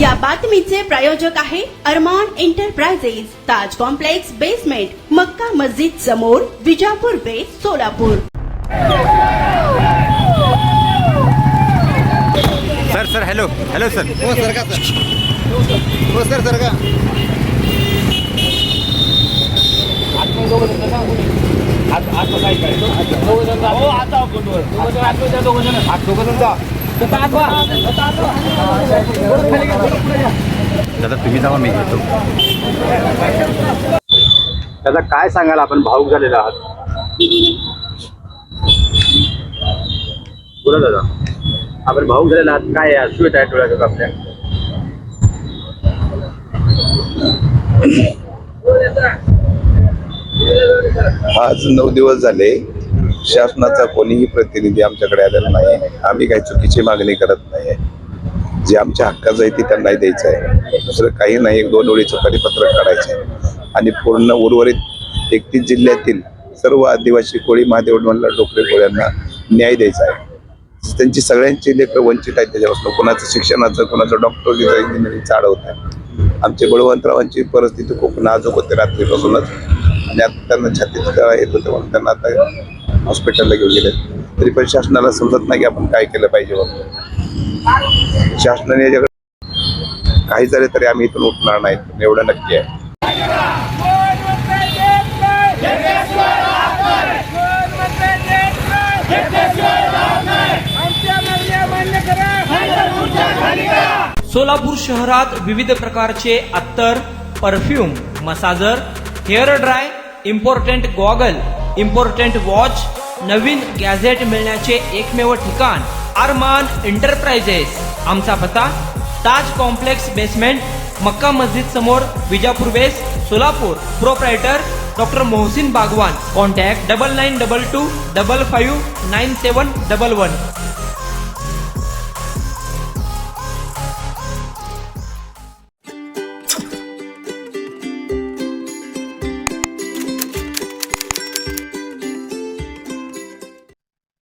या बातमीचे प्रायोजक आहे Armaan enterprises, Taj complex basement, Makka Masjid समोर, Vijapur base, Solapur. Sir hello sir. हो सर का सर, हो सर का दादा तुम्ही जावा, मी येतो। दादा काय सांगाल, आपण भावुक झालेला आहात? बोला दादा, आपण भावुक झालेला आहात, काय अश्रू येत आहे डोळ्यात आपल्या? आज 9 दिवस झाले शासनाचा कोणीही प्रतिनिधी आमच्याकडे आलेला नाही। आम्ही काही चुकीची मागणी करत नाही, जे आमच्या हक्काचं आहे ते त्यांना द्यायचं आहे। दुसरं काही नाही, 1-2 ओळीचं परिपत्रक काढायचं आहे आणि पूर्ण उर्वरित 31 जिल्ह्यातील सर्व आदिवासी कोळी महादेव मंडळ डोकरे कोळ्यांना न्याय द्यायचा आहे। त्यांची सगळ्यांची लेकरं वंचित आहेत त्याच्यापासून, कोणाचं शिक्षणाचं, कोणाचं डॉक्टरीचं, इंजिनिअरिंगचं आड होत आहे। आमचे बळवंतरावांची परिस्थिती खूप नाजूक होते रात्रीपासूनच, आणि आता त्यांना छातीत कळा येत होतं म्हणून त्यांना आता हॉस्पिटलला घेऊन गेले। तरी पण शासनाला समजत नाही की आपण काय केलं पाहिजे म्हणून। शासनाने याच्याकडे काही झाले तरी आम्ही इथून उठणार नाही, एवढं नक्की आहे। सोलापूर शहरात विविध प्रकारचे अत्तर, perfume, massager, hair dry, important goggle, important watch, नवीन गॅझेट मिळण्याचे एकमेव ठिकाण अरमान एंटरप्राइजेस। आमचा पत्ता ताज कॉम्प्लेक्स बेसमेंट, मक्का मस्जिद समोर, Vijapur base, Solapur. Proprietor doctor Mohsin Bagwan. Contact 9922 55 9711।